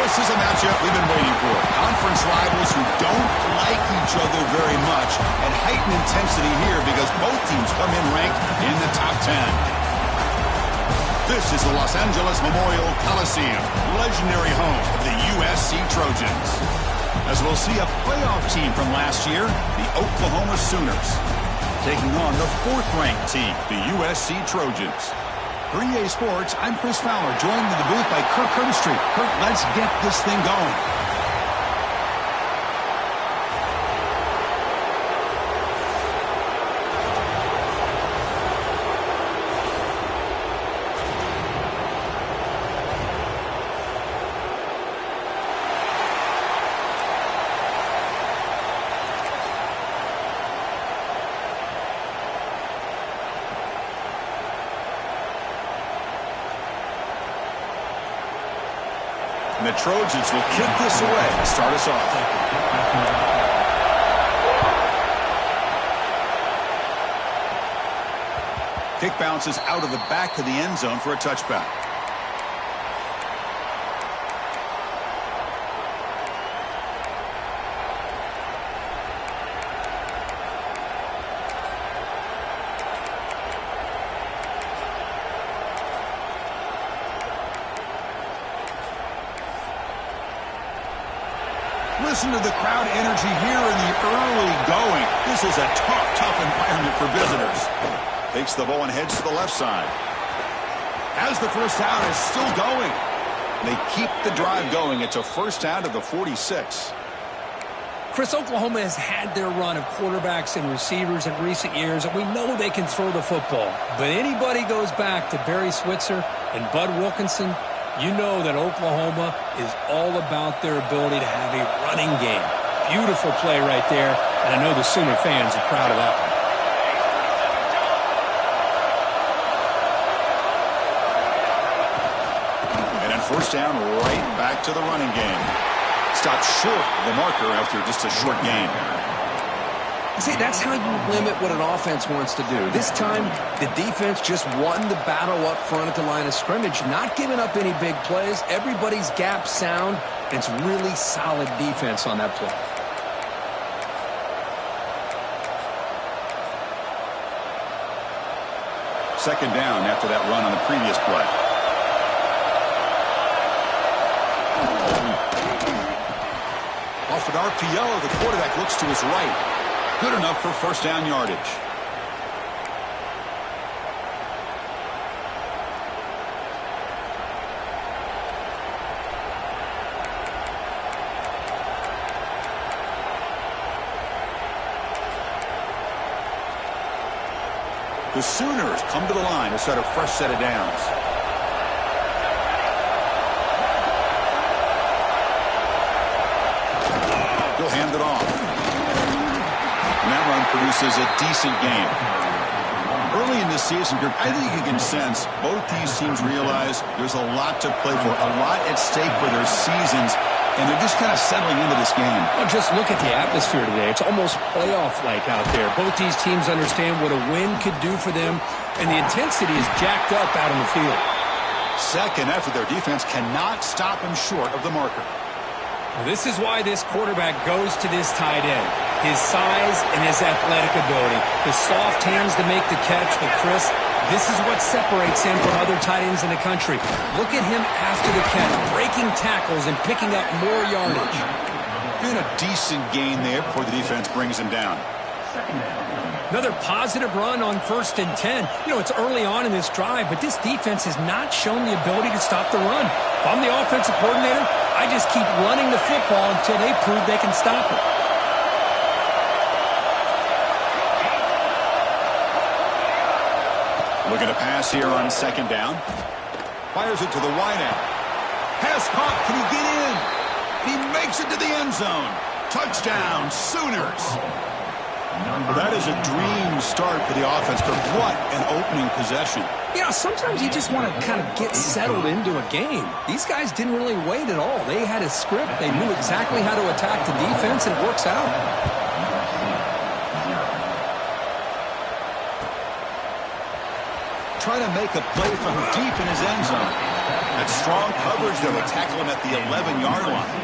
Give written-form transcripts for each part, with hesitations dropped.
This is a matchup we've been waiting for. Conference rivals who don't like each other very much, and heightened intensity here because both teams come in ranked in the top 10. This is the Los Angeles Memorial Coliseum, legendary home of the USC Trojans. As we'll see a playoff team from last year, the Oklahoma Sooners, taking on the fourth-ranked team, the USC Trojans. For EA Sports, I'm Chris Fowler, joined in the booth by Kirk Herbstreit. Kirk, let's get this thing going. And the Trojans will kick this away to start us off. Kick bounces out of the back of the end zone for a touchback. Listen to the crowd energy here in the early going. This is a tough environment for visitors. Takes the ball and heads to the left side. As the first down is still going. They keep the drive going. It's a first down to the 46. Chris, Oklahoma has had their run of quarterbacks and receivers in recent years, and we know they can throw the football. But anybody goes back to Barry Switzer and Bud Wilkinson, you know that Oklahoma is all about their ability to have a running game. Beautiful play right there, and I know the Sooner fans are proud of that one. And then first down, right back to the running game. Stopped short of the marker after just a short gain. See, that's how you limit what an offense wants to do. This time, the defense just won the battle up front at the line of scrimmage, not giving up any big plays. Everybody's gap sound. It's really solid defense on that play. Second down after that run on the previous play. Off an RPO, the quarterback looks to his right. Good enough for first down yardage. The Sooners come to the line to set a fresh set of downs. He'll hand it off. And that run produces a decent game. Early in this season, I think you can sense both these teams realize there's a lot to play for, a lot at stake for their seasons, and they're just kind of settling into this game. Well, just look at the atmosphere today. It's almost playoff-like out there. Both these teams understand what a win could do for them, and the intensity is jacked up out on the field. Second effort, their defense cannot stop them short of the marker. Well, this is why this quarterback goes to this tight end. His size and his athletic ability. The soft hands to make the catch. But, Chris, this is what separates him from other tight ends in the country. Look at him after the catch, breaking tackles and picking up more yardage. And a decent gain there before the defense brings him down. Another positive run on 1st and 10. You know, it's early on in this drive, but this defense has not shown the ability to stop the run. If I'm the offensive coordinator, I just keep running the football until they prove they can stop it. Looking to pass here on second down. Fires it to the wide out. Pass caught. Can he get in? He makes it to the end zone. Touchdown, Sooners. Well, that is a dream start for the offense, but what an opening possession. You know, sometimes you just want to kind of get settled into a game. These guys didn't really wait at all. They had a script. They knew exactly how to attack the defense, and it works out. Trying to make a play from deep in his end zone. A That's strong coverage, though. They tackle him at the 11-yard line.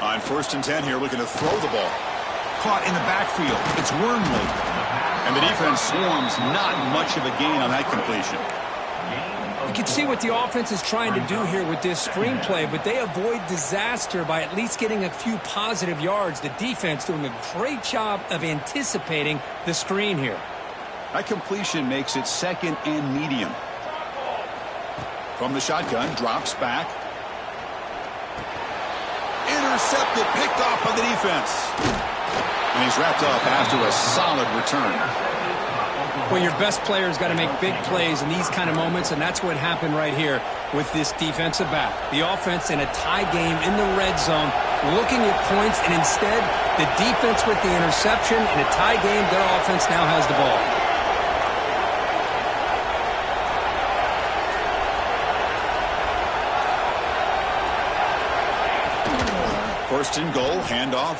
On 1st and 10 here, looking to throw the ball. Caught in the backfield. It's Wormley. And the defense swarms, not much of a gain on that completion. You can see what the offense is trying to do here with this screenplay, but they avoid disaster by at least getting a few positive yards. The defense doing a great job of anticipating the screen here. That completion makes it 2nd and medium. From the shotgun, drops back. Intercepted, picked off by the defense. And he's wrapped up after a solid return. Well, your best player's got to make big plays in these kind of moments, and that's what happened right here with this defensive back. The offense in a tie game in the red zone, looking at points, and instead, the defense with the interception. In a tie game, their offense now has the ball. 1st and goal, handoff.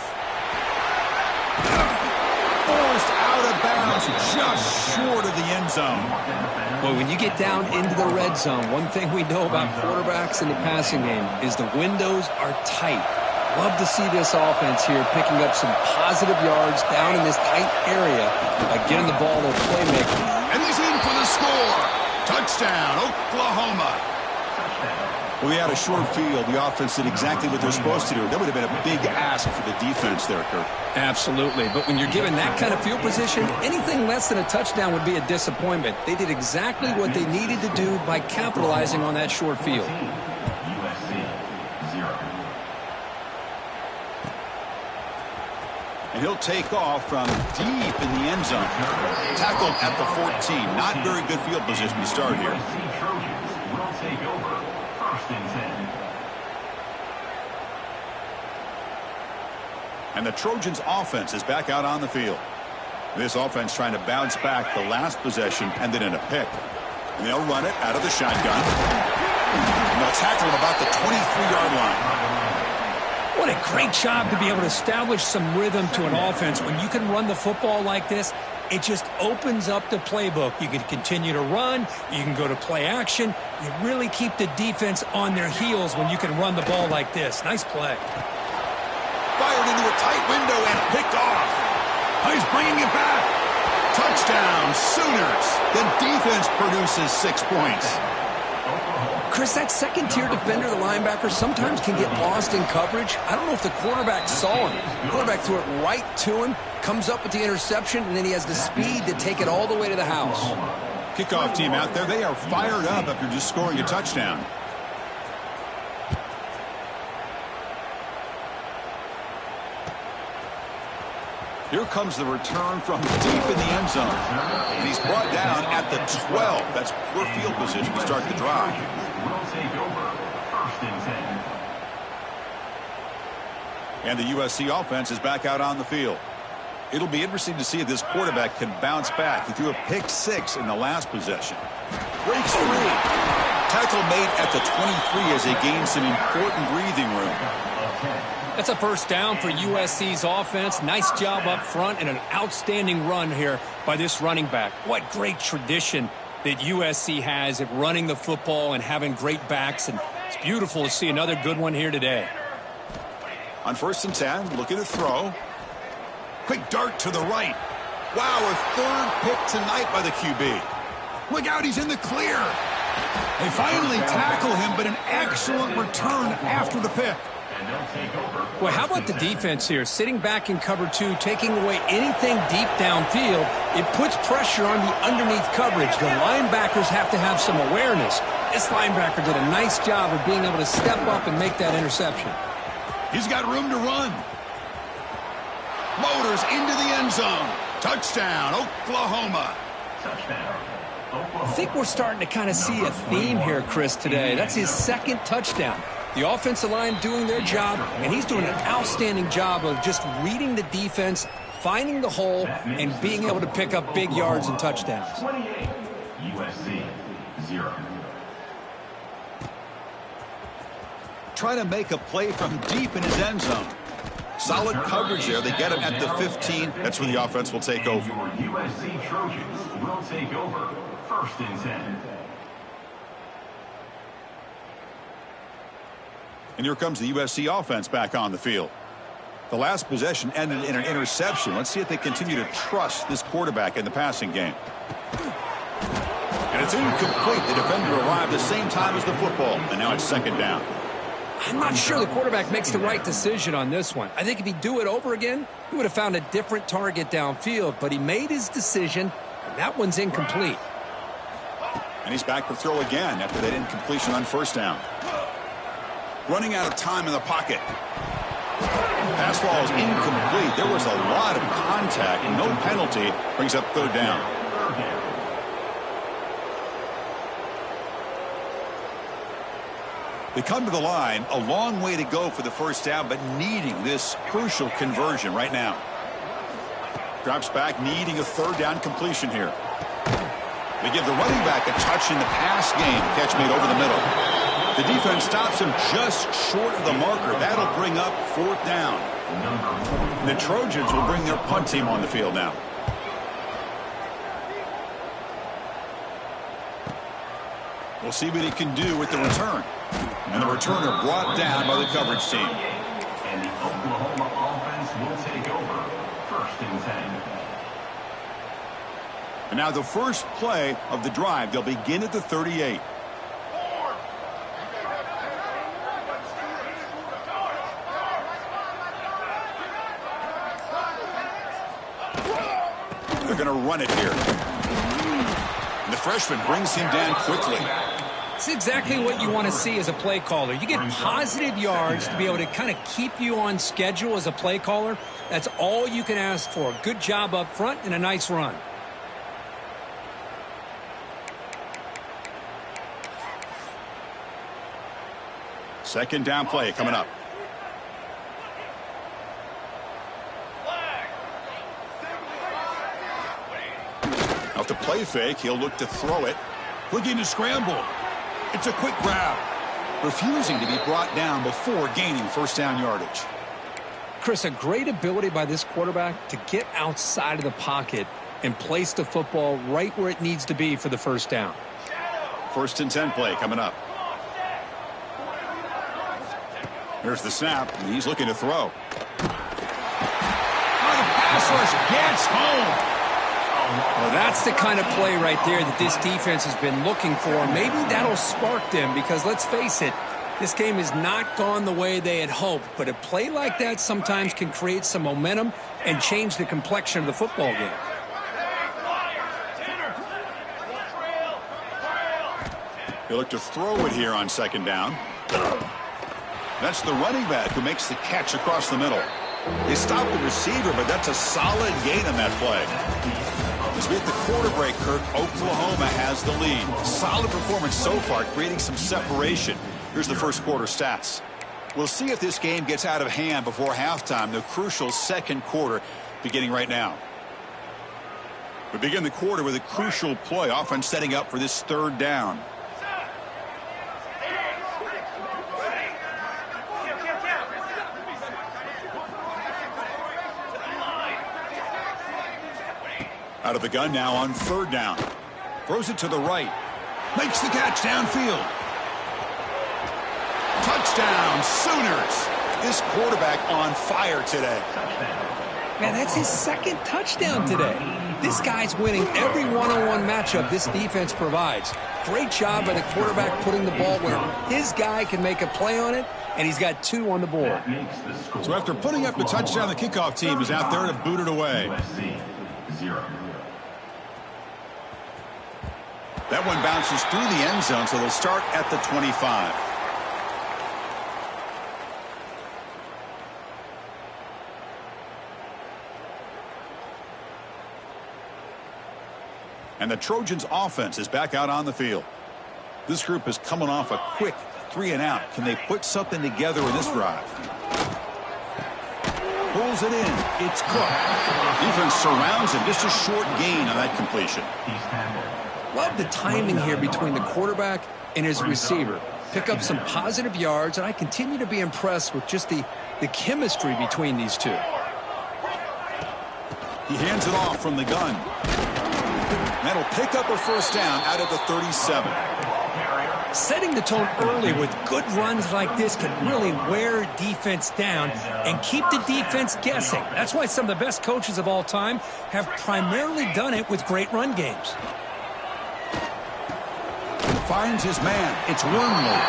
Forced out of bounds, just short of the end zone. Well, when you get down into the red zone, one thing we know about quarterbacks in the passing game is the windows are tight. Love to see this offense here picking up some positive yards down in this tight area by getting the ball to a playmaker. And he's in for the score. Touchdown, Oklahoma. Well, we had a short field. The offense did exactly what they're supposed to do. That would have been a big ask for the defense there, Kurt. Absolutely. But when you're given that kind of field position, anything less than a touchdown would be a disappointment. They did exactly what they needed to do by capitalizing on that short field. And he'll take off from deep in the end zone. Tackled at the 14. Not very good field position to start here. And the Trojans' offense is back out on the field. This offense trying to bounce back the last possession and then in a pick. And they'll run it out of the shotgun. And they'll tackle him about the 23-yard line. What a great job to be able to establish some rhythm to an offense. When you can run the football like this, it just opens up the playbook. You can continue to run. You can go to play action. You really keep the defense on their heels when you can run the ball like this. Nice play. Fired into a tight window and picked off. He's bringing it back. Touchdown, Sooners. The defense produces 6 points. Chris, that second-tier defender, the linebacker, sometimes can get lost in coverage. I don't know if the quarterback saw him. The quarterback threw it right to him, comes up with the interception, and then he has the speed to take it all the way to the house. Kickoff team out there, they are fired up after just scoring a touchdown. Here comes the return from deep in the end zone. And he's brought down at the 12. That's poor field position to start the drive. And the USC offense is back out on the field. It'll be interesting to see if this quarterback can bounce back. He threw a pick 6 in the last possession. Breaks free. Tackle made at the 23 as they gain some important breathing room. That's a first down for USC's offense. Nice job up front and an outstanding run here by this running back. What great tradition that USC has at running the football and having great backs. And it's beautiful to see another good one here today. On 1st and 10, looking to throw. Quick dart to the right. Wow, a third pick tonight by the QB. Look out, he's in the clear. They finally tackle him, but an excellent return after the pick. Well, how about the defense here? Sitting back in cover 2, taking away anything deep downfield. It puts pressure on the underneath coverage. The linebackers have to have some awareness. This linebacker did a nice job of being able to step up and make that interception. He's got room to run. Motors into the end zone. Touchdown, Oklahoma. I think we're starting to kind of see a theme here, Chris, today. That's his second touchdown. The offensive line doing their job, and he's doing an outstanding job of just reading the defense, finding the hole and being able to pick up big yards and touchdowns. 28, USC 0. Trying to make a play from deep in his end zone. Solid coverage there. They get him at the 15. That's where the offense will take over. Your USC Trojans will take over 1st and 10. And here comes the USC offense back on the field. The last possession ended in an interception. Let's see if they continue to trust this quarterback in the passing game. And it's incomplete. The defender arrived the same time as the football, and now it's 2nd down. I'm not sure the quarterback makes the right decision on this one. I think if he'd do it over again, he would have found a different target downfield, but he made his decision, and that one's incomplete. And he's back to throw again after that incompletion on 1st down. Running out of time in the pocket. Pass ball is incomplete. There was a lot of contact, and no penalty. Brings up 3rd down. They come to the line, a long way to go for the 1st down, but needing this crucial conversion right now. Drops back, needing a 3rd down completion here. They give the running back a touch in the pass game. Catch made over the middle. The defense stops him just short of the marker. That'll bring up 4th down. The Trojans will bring their punt team on the field now. We'll see what he can do with the return. And the returner brought down by the coverage team. And the Oklahoma offense will take over 1st and 10. And now the first play of the drive. They'll begin at the 38. They're going to run it here. And the freshman brings him down quickly. It's exactly what you want to see as a play caller. You get positive yards to be able to kind of keep you on schedule as a play caller. That's all you can ask for. Good job up front and a nice run. Second down play coming up. Off the play fake, he'll look to throw it. Looking to scramble. It's a quick grab. Refusing to be brought down before gaining 1st down yardage. Chris, a great ability by this quarterback to get outside of the pocket and place the football right where it needs to be for the 1st down. 1st and 10 play coming up. There's the snap, and he's looking to throw. Oh, the pass rush gets home. Well, that's the kind of play right there that this defense has been looking for. Maybe that'll spark them because, let's face it, this game has not gone the way they had hoped. But a play like that sometimes can create some momentum and change the complexion of the football game. He'll look to throw it here on 2nd down. That's the running back who makes the catch across the middle. They stop the receiver, but that's a solid gain on that play. As we hit the quarter break, Kirk, Oklahoma has the lead. Solid performance so far, creating some separation. Here's the 1st quarter stats. We'll see if this game gets out of hand before halftime, the crucial 2nd quarter beginning right now. We begin the quarter with a crucial play, offense setting up for this 3rd down. Out of the gun now on 3rd down. Throws it to the right. Makes the catch downfield. Touchdown, Sooners. This quarterback on fire today. Man, that's his 2nd touchdown today. This guy's winning every one-on-one matchup this defense provides. Great job by the quarterback putting the ball where his guy can make a play on it, and he's got 2 on the board. So after putting up the touchdown, the kickoff team is out there to boot it away. That one bounces through the end zone, so they'll start at the 25. And the Trojans offense is back out on the field. This group is coming off a quick 3-and-out. Can they put something together in this drive? Pulls it in. It's Cook. Defense surrounds him. Just a short gain on that completion. Love the timing here between the quarterback and his receiver. Pick up some positive yards, and I continue to be impressed with just the chemistry between these two. He hands it off from the gun. That'll pick up a first down out of the 37. Setting the tone early with good runs like this can really wear defense down and keep the defense guessing. That's why some of the best coaches of all time have primarily done it with great run games. Finds his man. It's Wormley.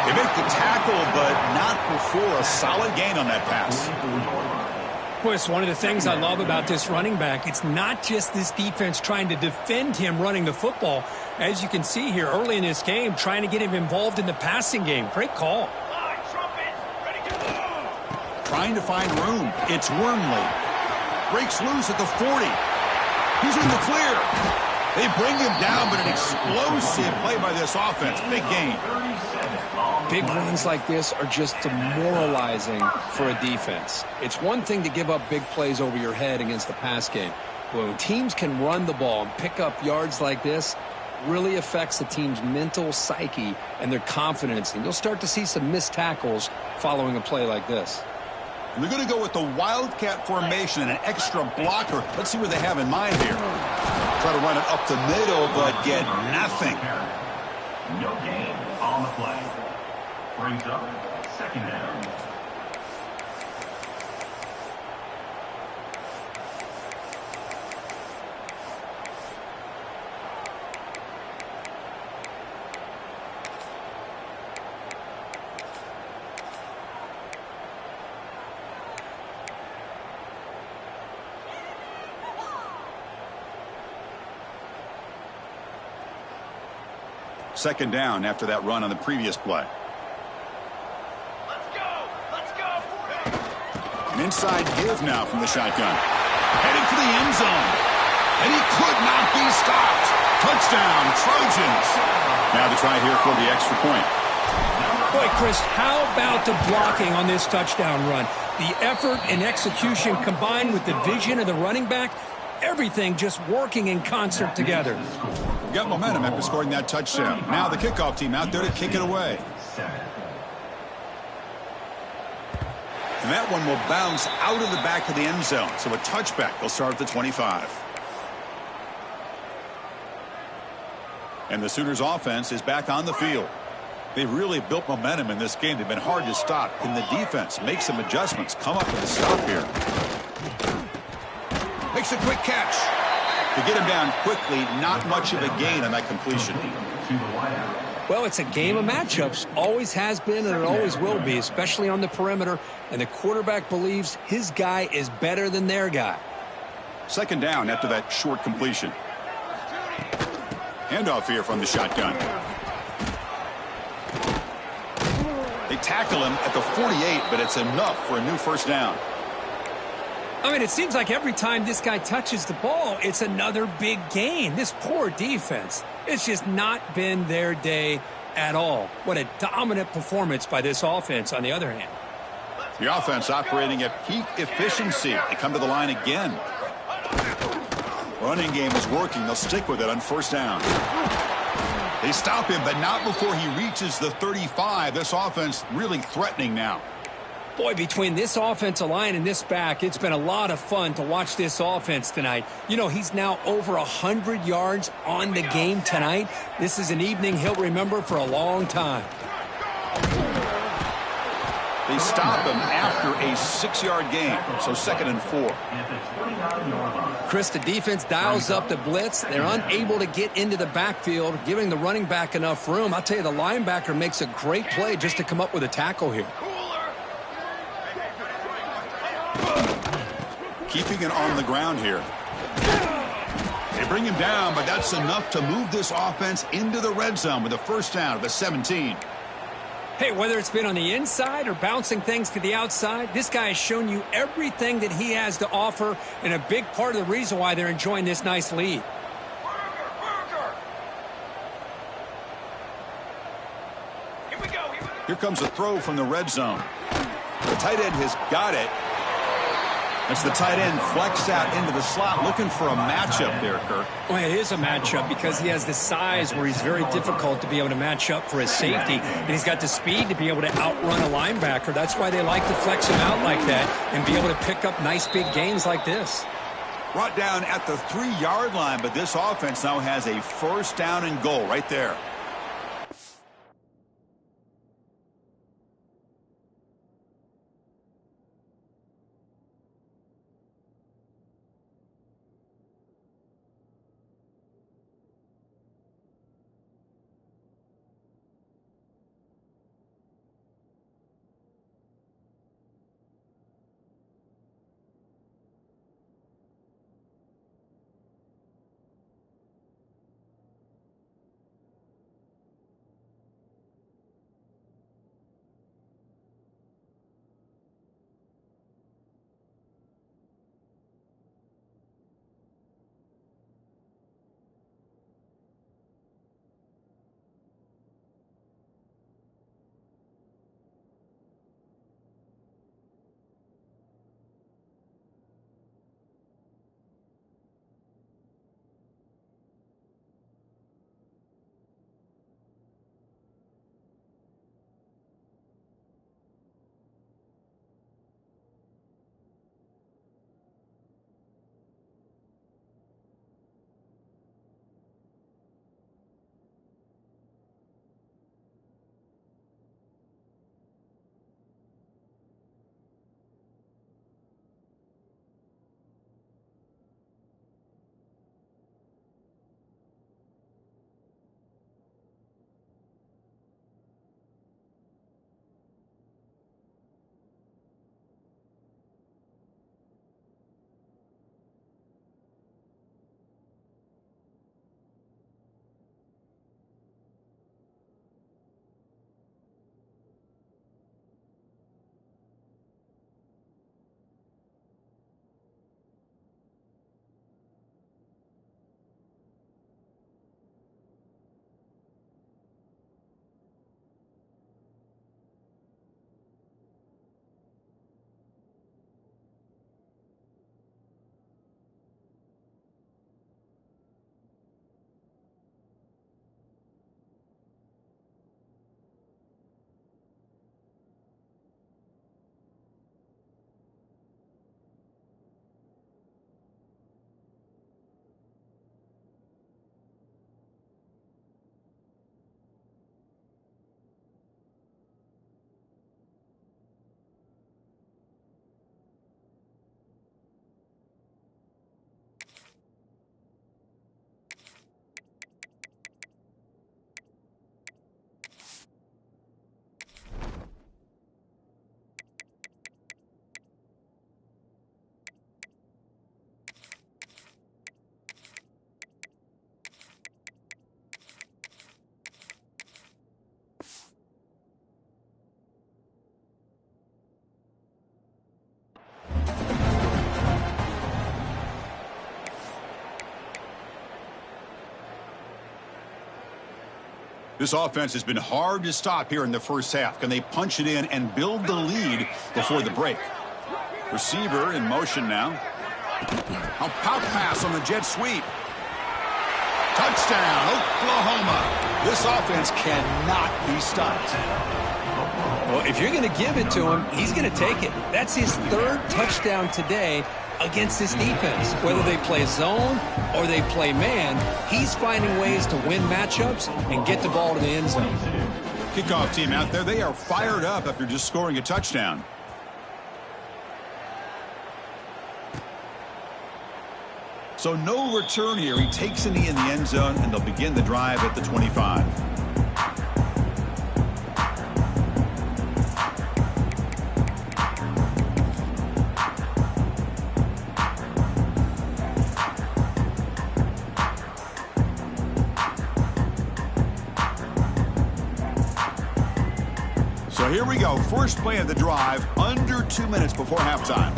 They make the tackle, but not before a solid gain on that pass. Boy, it's one of the things I love about this running back. It's not just this defense trying to defend him running the football. As you can see here early in this game, trying to get him involved in the passing game. Great call. Trying to find room. It's Wormley. Breaks loose at the 40. He's in the clear. They bring him down, but an explosive play by this offense. Big gain. Big runs like this are just demoralizing for a defense. It's one thing to give up big plays over your head against the pass game. But when teams can run the ball and pick up yards like this, really affects the team's mental psyche and their confidence. And you'll start to see some missed tackles following a play like this. And they're going to go with the Wildcat formation and an extra blocker. Let's see what they have in mind here. Try to run it up the middle, but get nothing. No gain on the play. Brings up second down. Second down after that run on the previous play. An inside give now from the shotgun. Heading for the end zone. And he could not be stopped. Touchdown, Trojans. Now to try here for the extra point. Boy, Chris, how about the blocking on this touchdown run? The effort and execution combined with the vision of the running back, everything just working in concert together. Got momentum after scoring that touchdown. Now the kickoff team out there to kick it away. And that one will bounce out of the back of the end zone. So a touchback will start at the 25. And the Sooners offense is back on the field. They've really built momentum in this game. They've been hard to stop. Can the defense make some adjustments? Come up with a stop here. Makes a quick catch. To get him down quickly, not much of a gain on that completion. Well, it's a game of matchups. Always has been and it always will be, especially on the perimeter. And the quarterback believes his guy is better than their guy. Second down after that short completion. Handoff here from the shotgun. They tackle him at the 48, but it's enough for a new first down. I mean, it seems like every time this guy touches the ball, it's another big gain. This poor defense, it's just not been their day at all. What a dominant performance by this offense, on the other hand. The offense operating at peak efficiency. They come to the line again. Running game is working. They'll stick with it on first down. They stop him, but not before he reaches the 35. This offense really threatening now. Boy, between this offensive line and this back, it's been a lot of fun to watch this offense tonight. You know, he's now over 100 yards on the game tonight. This is an evening he'll remember for a long time. They stop him after a 6-yard gain, so 2nd and 4. Chris, the defense dials up the blitz. They're unable to get into the backfield, giving the running back enough room. I'll tell you, the linebacker makes a great play just to come up with a tackle here. Keeping it on the ground here. They bring him down, but that's enough to move this offense into the red zone with a first down at the 17. Hey, whether it's been on the inside or bouncing things to the outside, this guy has shown you everything that he has to offer, and a big part of the reason why they're enjoying this nice lead. Here comes a throw from the red zone. The tight end has got it. As the tight end flexed out into the slot, looking for a matchup there, Kirk. Well, it is a matchup because he has the size where he's very difficult to be able to match up for his safety, and he's got the speed to be able to outrun a linebacker. That's why they like to flex him out like that and be able to pick up nice big gains like this. Brought down at the 3-yard line, but this offense now has a first down and goal right there. This offense has been hard to stop here in the first half. Can they punch it in and build the lead before the break? Receiver in motion now. A pop pass on the jet sweep. Touchdown, Oklahoma. This offense cannot be stopped. Well, if you're going to give it to him, he's going to take it. That's his third touchdown today against this defense. Whether they play zone or they play man, he's finding ways to win matchups and get the ball to the end zone. Kickoff team out there, they are fired up after just scoring a touchdown. So no return here. He takes a knee in the end zone, and they'll begin the drive at the 25. So here we go. First play of the drive, under 2 minutes before halftime.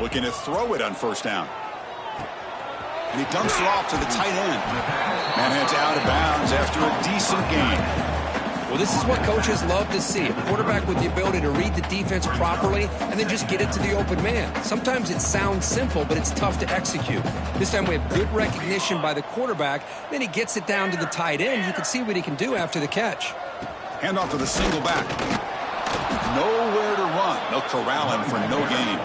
Looking to throw it on first down. And he dumps it off to the tight end. And heads out of bounds after a decent gain. Well, this is what coaches love to see. A quarterback with the ability to read the defense properly and then just get it to the open man. Sometimes it sounds simple, but it's tough to execute. This time we have good recognition by the quarterback. Then he gets it down to the tight end. You can see what he can do after the catch. Handoff to the single back. Nowhere to run. They'll corral him for no gain.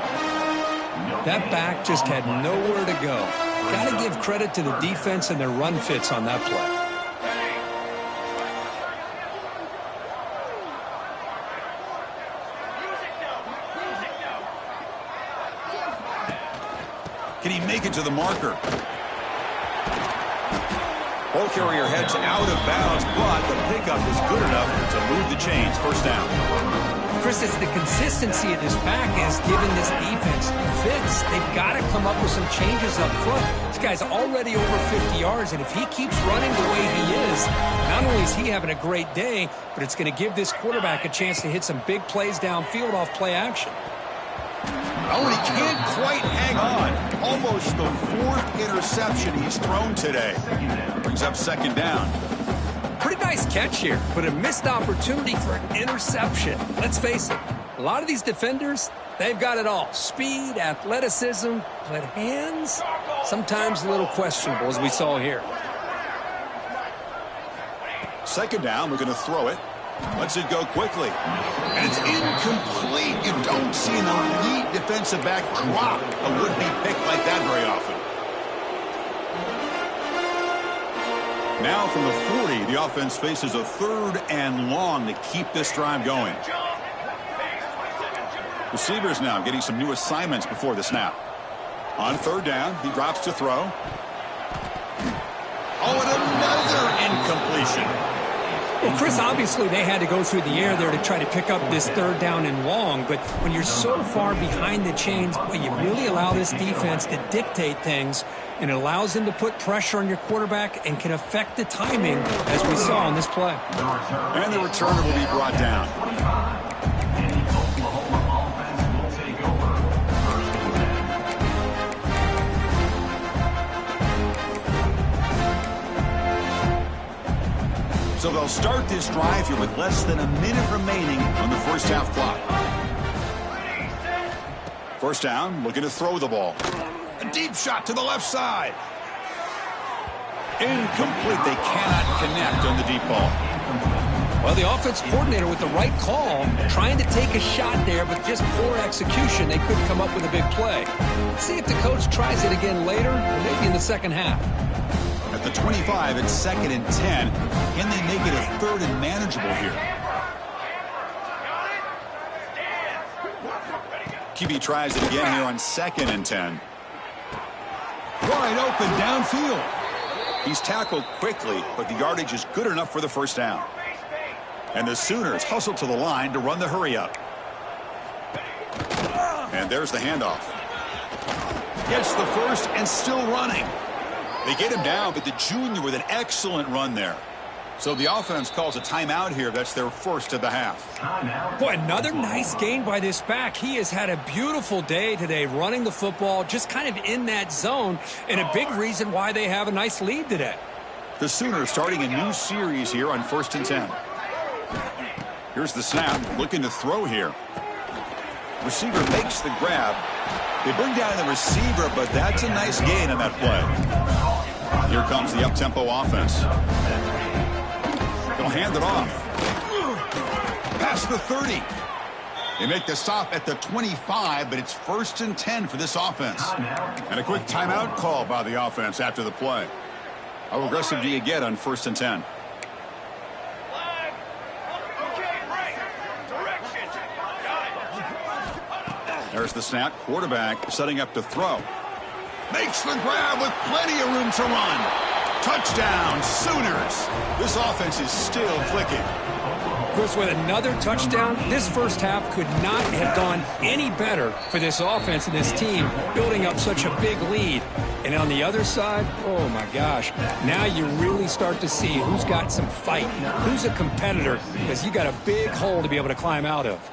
That back just had nowhere to go. Got to give credit to the defense and their run fits on that play. Can he make it to the marker? Ball carrier heads out of bounds, but the pickup was good enough to move the chains. First down. Chris, it's the consistency of this pack is giving this defense fits. They've got to come up with some changes up front. This guy's already over 50 yards, and if he keeps running the way he is, not only is he having a great day, but it's going to give this quarterback a chance to hit some big plays downfield off play action. Oh, and he can't quite hang on. Almost the fourth interception he's thrown today. Brings up second down. Pretty nice catch here, but a missed opportunity for an interception. Let's face it, a lot of these defenders, they've got it all. Speed, athleticism, but hands, sometimes a little questionable, as we saw here. Second down, we're going to throw it. Lets it go quickly. And it's incomplete. You don't see an elite defensive back drop a would-be pick like that very often. Now from the 40, the offense faces a third and long to keep this drive going. Receivers now getting some new assignments before the snap. On third down, he drops to throw. Oh, and another incompletion. Well, Chris, obviously they had to go through the air there to try to pick up this third down and long, but when you're so far behind the chains, well, you really allow this defense to dictate things, and it allows them to put pressure on your quarterback and can affect the timing, as we saw on this play. And the returner will be brought down. So they'll start this drive here with less than a minute remaining on the first half clock. First down, looking to throw the ball. A deep shot to the left side. Incomplete. They cannot connect on the deep ball. Well, the offense coordinator with the right call, trying to take a shot there, but just poor execution. They couldn't come up with a big play. Let's see if the coach tries it again later, or maybe in the second half. At the 25, it's second and 10. Can they make it a third and manageable here? QB tries it again here on second and 10. Wide open downfield. He's tackled quickly, but the yardage is good enough for the first down. And the Sooners hustle to the line to run the hurry up. And there's the handoff. Gets the first and still running. They get him down, but the junior with an excellent run there. So the offense calls a timeout here. That's their first of the half. Boy, another nice gain by this back. He has had a beautiful day today running the football, just kind of in that zone, and a big reason why they have a nice lead today. The Sooners starting a new series here on first and 10. Here's the snap, looking to throw here. Receiver makes the grab. They bring down the receiver, but that's a nice gain on that play. Here comes the up-tempo offense. They'll hand it off. Past the 30. They make the stop at the 25, but it's first and 10 for this offense. And a quick timeout call by the offense after the play. How aggressive do you get on first and 10? There's the snap. Quarterback setting up to throw. Makes the grab with plenty of room to run. Touchdown, Sooners. This offense is still clicking. Chris, with another touchdown, this first half could not have gone any better for this offense and this team, building up such a big lead. And on the other side, oh my gosh, now you really start to see who's got some fight, who's a competitor, because you got a big hole to be able to climb out of.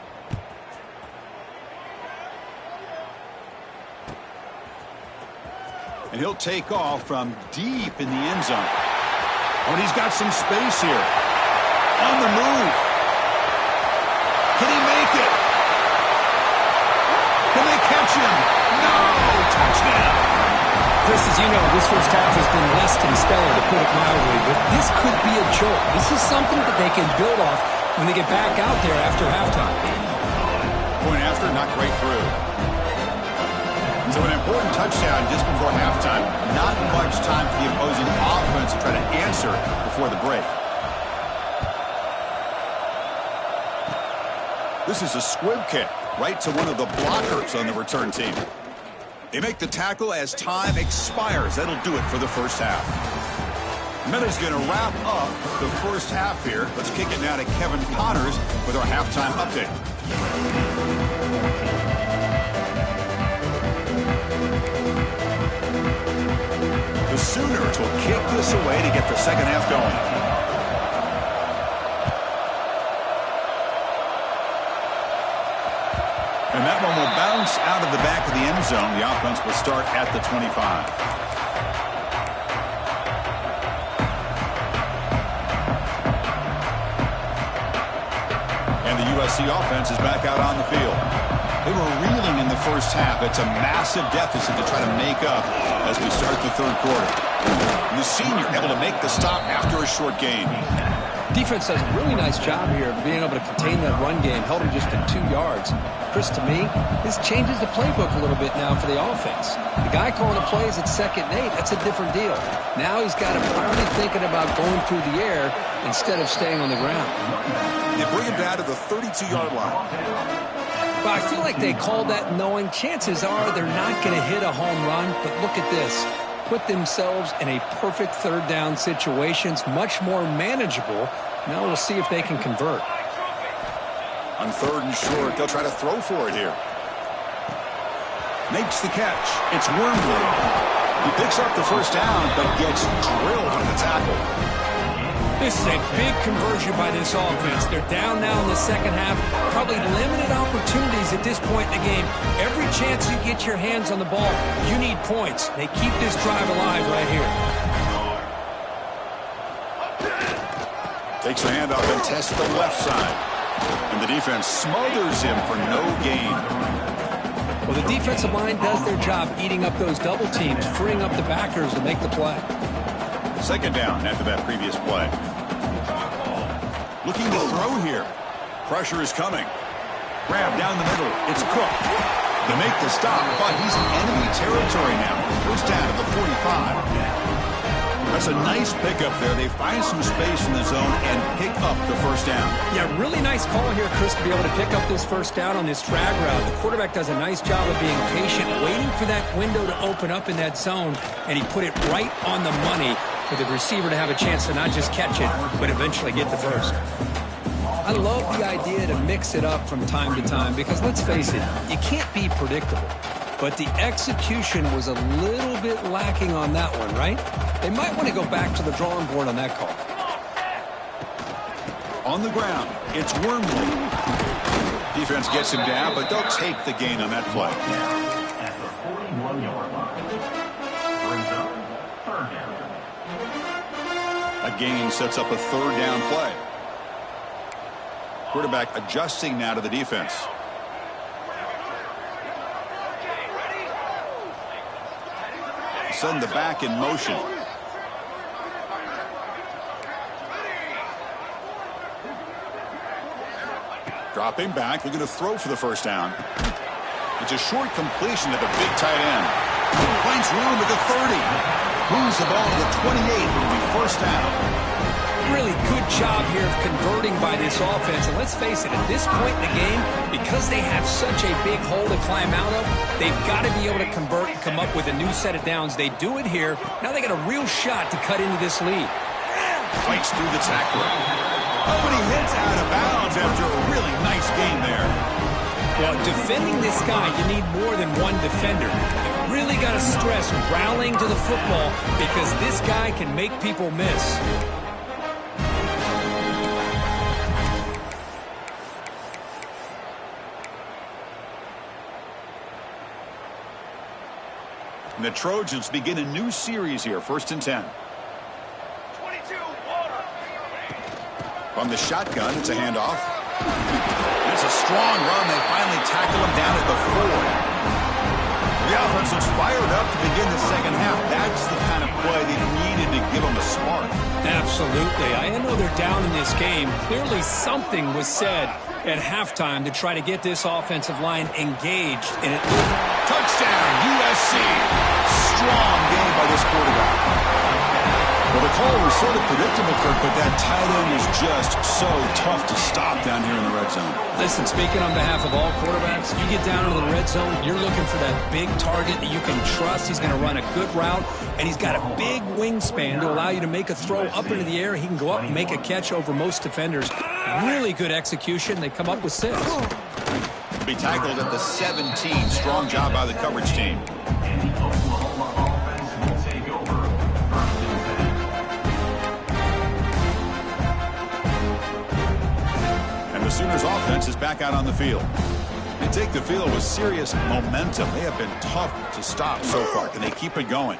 And he'll take off from deep in the end zone. Oh, and he's got some space here. On the move. Can he make it? Can they catch him? No! Touchdown! Chris, as you know, this first half has been less than stellar, to put it mildly, but this could be a jolt. This is something that they can build off when they get back out there after halftime. Point after, not quite through. So an important touchdown just before halftime. Not much time for the opposing offense to try to answer before the break. This is a squib kick right to one of the blockers on the return team. They make the tackle as time expires. That'll do it for the first half. Miller's going to wrap up the first half here. Let's kick it now to Kevin Connors with our halftime update. The Sooners will kick this away to get the second half going. And that one will bounce out of the back of the end zone. The offense will start at the 25. And the USC offense is back out on the field. They were reeling in the first half. It's a massive deficit to try to make up as we start the third quarter. And the senior able to make the stop after a short gain. Defense does a really nice job here of being able to contain that run game, held him just to 2 yards. Chris, to me, this changes the playbook a little bit now for the offense. The guy calling the plays at 2nd and 8, that's a different deal. Now he's got him probably thinking about going through the air instead of staying on the ground. They bring him down to the 32-yard line. Well, I feel like they called that knowing chances are they're not going to hit a home run, but look at this. Put themselves in a perfect third down situation. It's much more manageable. Now we'll see if they can convert. On 3rd and short, they'll try to throw for it here. Makes the catch. It's Wormley. He picks up the first down, but gets drilled on the tackle. This is a big conversion by this offense. They're down now in the second half. Probably limited opportunities at this point in the game. Every chance you get your hands on the ball, you need points. They keep this drive alive right here. Takes the handoff and tests the left side. And the defense smothers him for no gain. Well, the defensive line does their job eating up those double teams, freeing up the backers to make the play. Second down after that previous play. Looking to throw here. Pressure is coming. Grab down the middle. It's Cook. They make the stop, but he's in enemy territory now. First down at the 45. That's a nice pickup there. They find some space in the zone and pick up the first down. Yeah, really nice call here, Chris, to be able to pick up this first down on this drag route. The quarterback does a nice job of being patient, waiting for that window to open up in that zone, and he put it right on the money for the receiver to have a chance to not just catch it, but eventually get the first. I love the idea to mix it up from time to time because, let's face it, you can't be predictable. But the execution was a little bit lacking on that one, right? They might want to go back to the drawing board on that call. On the ground, it's Wormley. Defense gets him down, but they'll take the gain on that play. At the 41-yard line. Brings up 3rd down. A gain sets up a 3rd down play. Quarterback adjusting now to the defense. Send the back in motion. Dropping back, looking to throw for the first down. It's a short completion to the big tight end. Finds room at the 30. Moves the ball to the 28. It'll be first down. Really good job here of converting by this offense. And let's face it, at this point in the game, because they have such a big hole to climb out of, they've got to be able to convert and come up with a new set of downs. They do it here. Now they got a real shot to cut into this lead. Fights through the tackler. Oh, and he hits out of bounds after a really nice game there. Well, defending this guy, you need more than one defender. You really got to stress rallying to the football because this guy can make people miss. And the Trojans begin a new series here, 1st and 10. From the shotgun, it's a handoff. It's a strong run. They finally tackle him down at the 4. The offense looks fired up to begin the second half. That's the kind of play they needed to give them a spark. Absolutely. I know they're down in this game. Clearly something was said at halftime to try to get this offensive line engaged in it. Touchdown, USC. Strong game by this quarterback. Well, the call was sort of predictable, Kirk, but that tight end is just so tough to stop down here in the red zone. Listen, speaking on behalf of all quarterbacks, you get down into the red zone, you're looking for that big target that you can trust. He's going to run a good route, and he's got a big wingspan to allow you to make a throw up into the air. He can go up and make a catch over most defenders. Really good execution. They come up with 6. Be tackled at the 17. Strong job by the coverage team. The Sooners offense is back out on the field. They take the field with serious momentum. They have been tough to stop so far. Can they keep it going?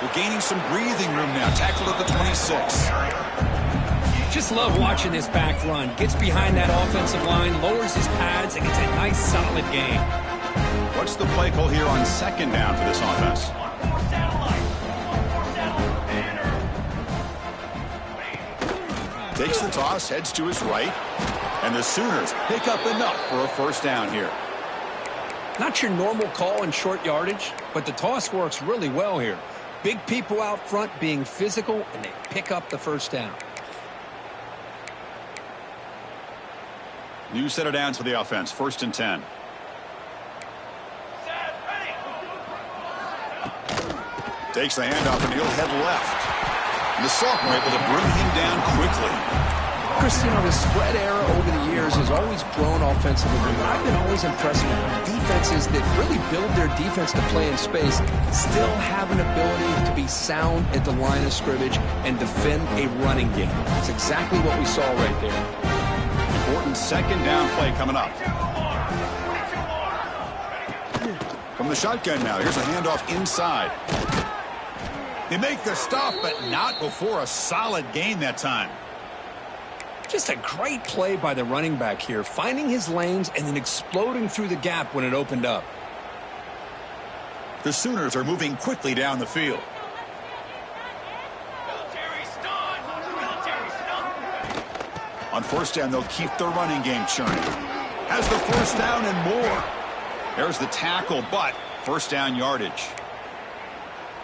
They're gaining some breathing room now. Tackled at the 26. Just love watching this back run. Gets behind that offensive line, lowers his pads, and gets a nice solid gain. What's the play call here on second down for this offense? Takes the toss, heads to his right, and the Sooners pick up enough for a first down here. Not your normal call in short yardage, but the toss works really well here. Big people out front being physical, and they pick up the first down. New set of downs for the offense, 1st and 10. Takes the handoff, and he'll head left. And the sophomore able to bring him down quickly. Chris, the spread era over the years has always grown offensively, but I've been always impressed with defenses that really build their defense to play in space, still have an ability to be sound at the line of scrimmage and defend a running game. That's exactly what we saw right there. Important second down play coming up. From the shotgun now, here's a handoff inside. They make the stop, but not before a solid gain that time. Just a great play by the running back here, finding his lanes and then exploding through the gap when it opened up. The Sooners are moving quickly down the field. On first down, they'll keep the running game churning. Has the first down and more. There's the tackle, but first down yardage.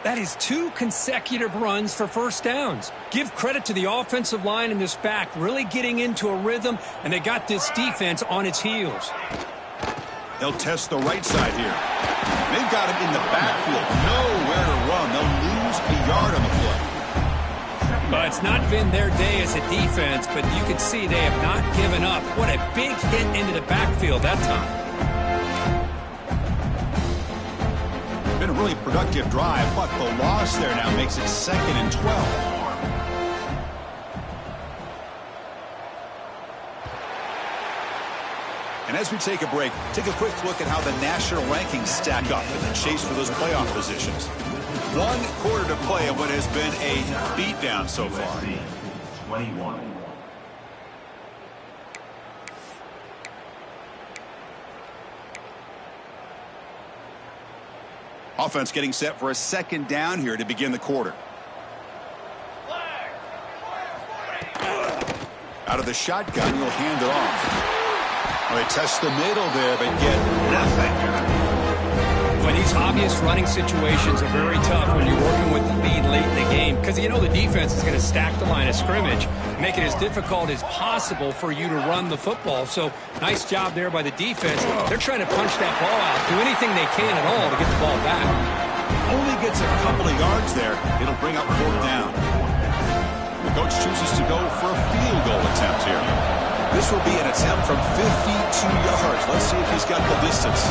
That is 2 consecutive runs for first downs. Give credit to the offensive line in this back, really getting into a rhythm, and they got this defense on its heels. They'll test the right side here. They've got him in the backfield. Nowhere to run. They'll lose a yard on the play. But it's not been their day as a defense, but you can see they have not given up. What a big hit into the backfield that time. Been a really productive drive, but the loss there now makes it 2nd and 12. And as we take a break, take a quick look at how the national rankings stack up in the chase for those playoff positions. 1 quarter to play of what has been a beatdown so far. 21. Offense getting set for a second down here to begin the quarter. Out of the shotgun, he'll hand it off. Well, they test the middle there, but get nothing. Well, these obvious running situations are very tough when you're working with the lead late in the game because you know the defense is going to stack the line of scrimmage, make it as difficult as possible for you to run the football. So nice job there by the defense. They're trying to punch that ball out, do anything they can at all to get the ball back. Only gets a couple of yards there. It'll bring up 4th down. The coach chooses to go for a field goal attempt here. This will be an attempt from 52 yards. Let's see if he's got the distance.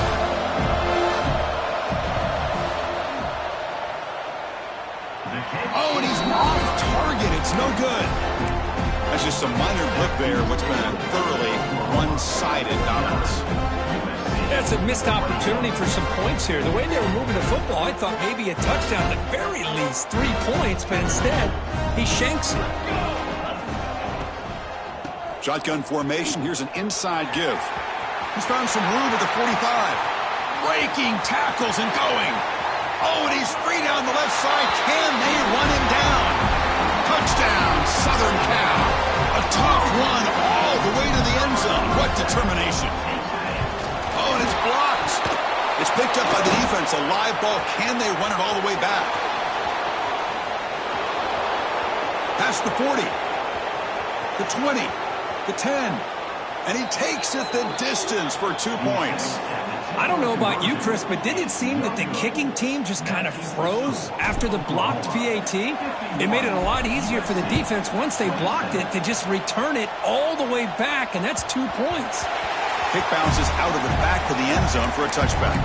Oh, and he's off target. It's no good. That's just a minor blip there, what's been a thoroughly one-sided dominance. That's a missed opportunity for some points here. The way they were moving the football, I thought maybe a touchdown, at the very least 3 points, but instead, he shanks it. Shotgun formation. Here's an inside give. He's found some room at the 45. Breaking tackles and going. Oh, and he's free down the left side. Can they run him down? Touchdown, Southern Cal. A tough run all the way to the end zone. What determination. Oh, and it's blocked. It's picked up by the defense. A live ball. Can they run it all the way back? Past the 40. The 20. The 10. And he takes it the distance for 2 points. I don't know about you, Chris, but did it seem that the kicking team just kind of froze after the blocked PAT? It made it a lot easier for the defense once they blocked it to just return it all the way back, and that's 2 points. Kick bounces out of the back to the end zone for a touchback.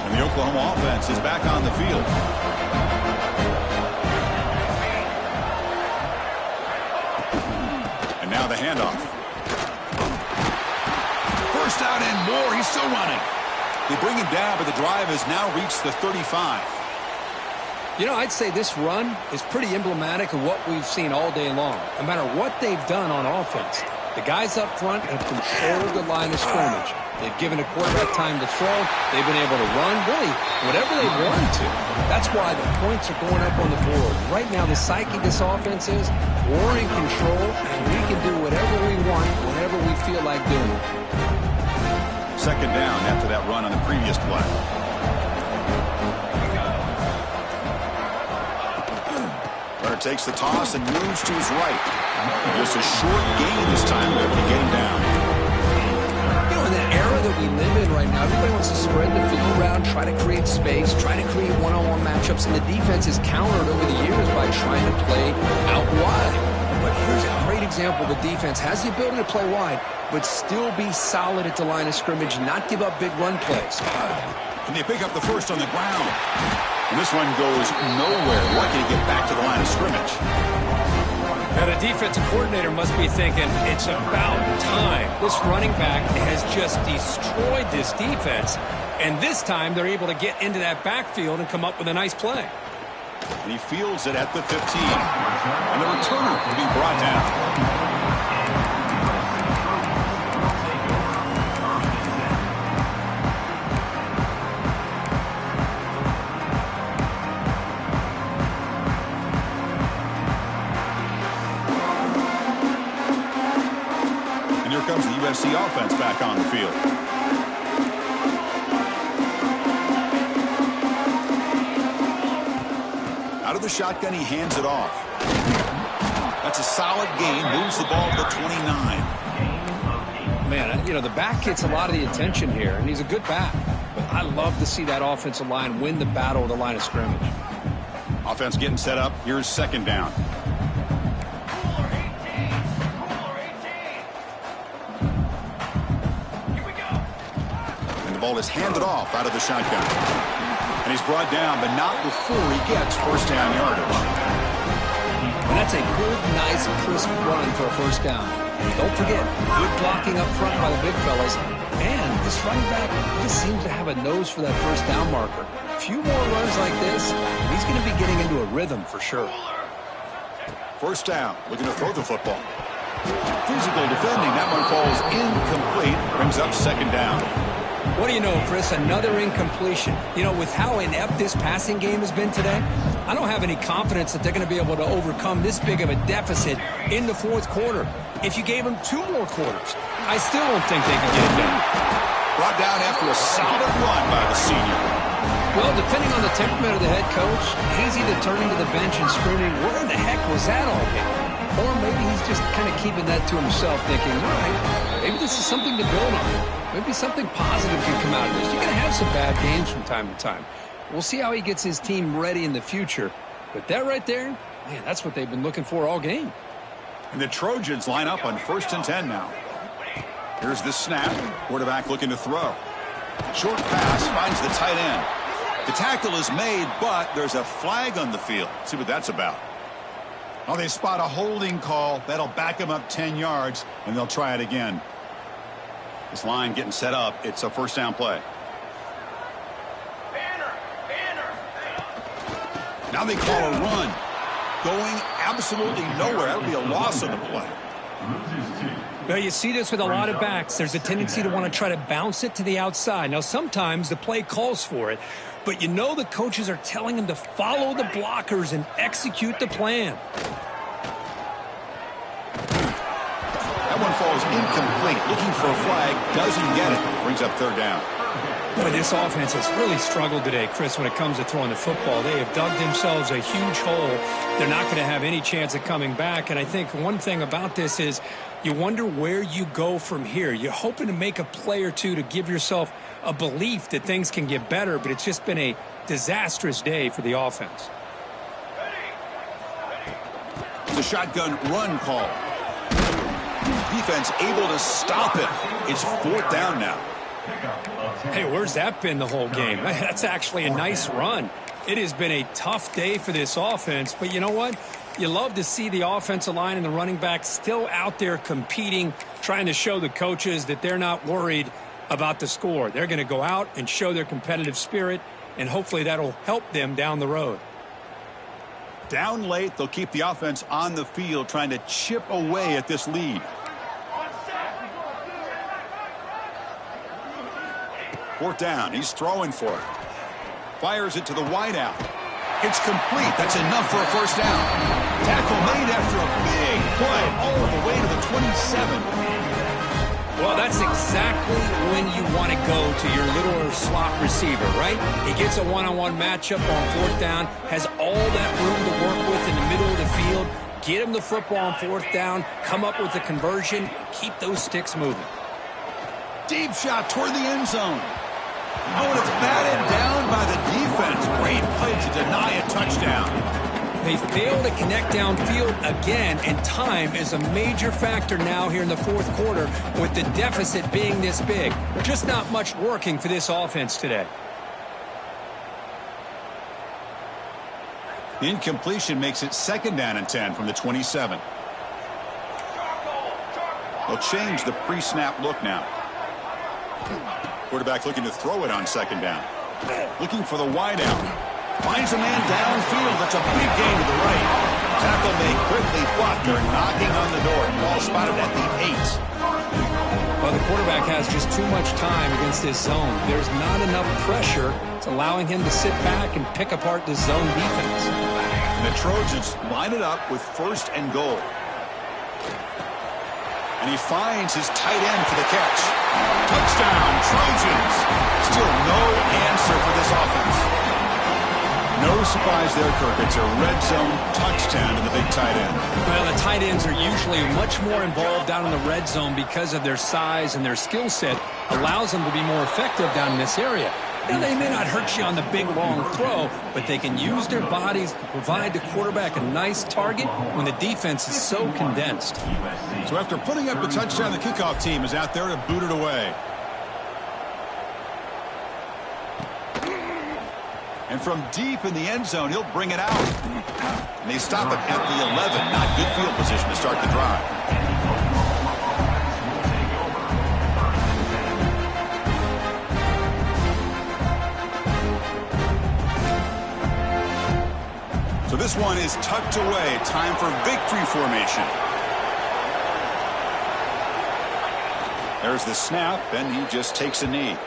And the Oklahoma offense is back on the field. And now the handoff. First out and more. He's still running. They bring him down, but the drive has now reached the 35. You know, I'd say this run is pretty emblematic of what we've seen all day long. No matter what they've done on offense, the guys up front have controlled the line of scrimmage. They've given a quarterback time to throw. They've been able to run, really, whatever they wanted to. That's why the points are going up on the board. Right now, the psyche of this offense is we're in control, and we can do whatever we want whenever we feel like doing it. Second down after that run on the previous play. Runner takes the toss and moves to his right. Just a short gain this time. They're able to get him down. You know, in that era that we live in right now, everybody wants to spread the field around, try to create space, try to create one-on-one matchups, and the defense is countered over the years by trying to play out wide. But here's a great example. The defense has the ability to play wide, but still be solid at the line of scrimmage, not give up big run plays. And they pick up the first on the ground. And this one goes nowhere. Lucky to get back to the line of scrimmage. Now, the defensive coordinator must be thinking, it's about time. This running back has just destroyed this defense, and this time they're able to get into that backfield and come up with a nice play. And he fields it at the 15. And the returner will be brought down. And here comes the USC offense back on the field. Out of the shotgun, he hands it off. That's a solid gain. Moves the ball to the 29. Man, you know, the back gets a lot of the attention here, and he's a good back. But I love to see that offensive line win the battle at the line of scrimmage. Offense getting set up. Here's second down. And the ball is handed off out of the shotgun. And he's brought down, but not before he gets first down yardage. And that's a good, nice, crisp run for a first down. Don't forget, good blocking up front by the big fellas. And this running back just seems to have a nose for that first down marker. A few more runs like this, and he's going to be getting into a rhythm for sure. First down, looking to throw the football. Physical defending, that one falls incomplete, brings up second down. What do you know, Chris? Another incompletion. You know, with how inept this passing game has been today, I don't have any confidence that they're going to be able to overcome this big of a deficit in the fourth quarter. If you gave them 2 more quarters, I still don't think they can get it done. Brought down after a solid run by the senior. Well, depending on the temperament of the head coach, he's either turning to the bench and screaming, where in the heck was that all been? Or maybe he's just kind of keeping that to himself, thinking, all right, maybe this is something to build on. Maybe something positive can come out of this. You're going to have some bad games from time to time. We'll see how he gets his team ready in the future. But that right there, man, that's what they've been looking for all game. And the Trojans line up on 1st and 10 now. Here's the snap. Quarterback looking to throw. Short pass finds the tight end. The tackle is made, but there's a flag on the field. Let's see what that's about. Oh, they spot a holding call. That'll back them up 10 yards, and they'll try it again. This line getting set up. It's a first down play. Now they call a run. Going absolutely nowhere. That would be a loss on the play. Well, you see this with a lot of backs. There's a tendency to want to try to bounce it to the outside. Now, sometimes the play calls for it, but you know the coaches are telling them to follow the blockers and execute the plan. That one falls incomplete. Looking for a flag. Doesn't get it. Brings up third down. Boy, this offense has really struggled today, Chris, when it comes to throwing the football. They have dug themselves a huge hole. They're not going to have any chance of coming back. And I think one thing about this is you wonder where you go from here. You're hoping to make a play or two to give yourself a belief that things can get better, but it's just been a disastrous day for the offense. The shotgun run call. Defense able to stop it. It's fourth down now. Hey, where's that been the whole game? That's actually a nice run. It has been a tough day for this offense, but you know what? You love to see the offensive line and the running back still out there competing, trying to show the coaches that they're not worried about the score. They're going to go out and show their competitive spirit, and hopefully that'll help them down the road. Down late, they'll keep the offense on the field trying to chip away at this lead. Fourth down. He's throwing for it. Fires it to the wideout. It's complete. That's enough for a first down. Tackle made after a big play all the way to the 27. Well, that's exactly when you want to go to your little slot receiver, right? He gets a one-on-one matchup on fourth down, has all that room to work with in the middle of the field. Get him the football on fourth down, come up with a conversion, keep those sticks moving. Deep shot toward the end zone. Oh, and it's batted down by the defense. Great play to deny a touchdown. They fail to connect downfield again, and time is a major factor now here in the fourth quarter with the deficit being this big. Just not much working for this offense today. Incompletion makes it second down and 10 from the 27. They'll change the pre-snap look now. Quarterback looking to throw it on second down. Looking for the wideout. Finds a man downfield. That's a big gain to the right. Tackle made quickly, but they're knocking on the door. Ball spotted at the 8. Well, the quarterback has just too much time against this zone. There's not enough pressure. It's allowing him to sit back and pick apart the zone defense. And the Trojans line it up with first and goal. And he finds his tight end for the catch. Touchdown, Trojans. Still no answer for this offense. No surprise there, Kirk. It's a red zone touchdown to the big tight end. Well, the tight ends are usually much more involved down in the red zone because of their size and their skill set. Allows them to be more effective down in this area. Now, they may not hurt you on the big, long throw, but they can use their bodies to provide the quarterback a nice target when the defense is so condensed. So after putting up the touchdown, the kickoff team is out there to boot it away. And from deep in the end zone, he'll bring it out. And they stop it at the 11. Not good field position to start the drive. So this one is tucked away. Time for victory formation. There's the snap, and he just takes a knee.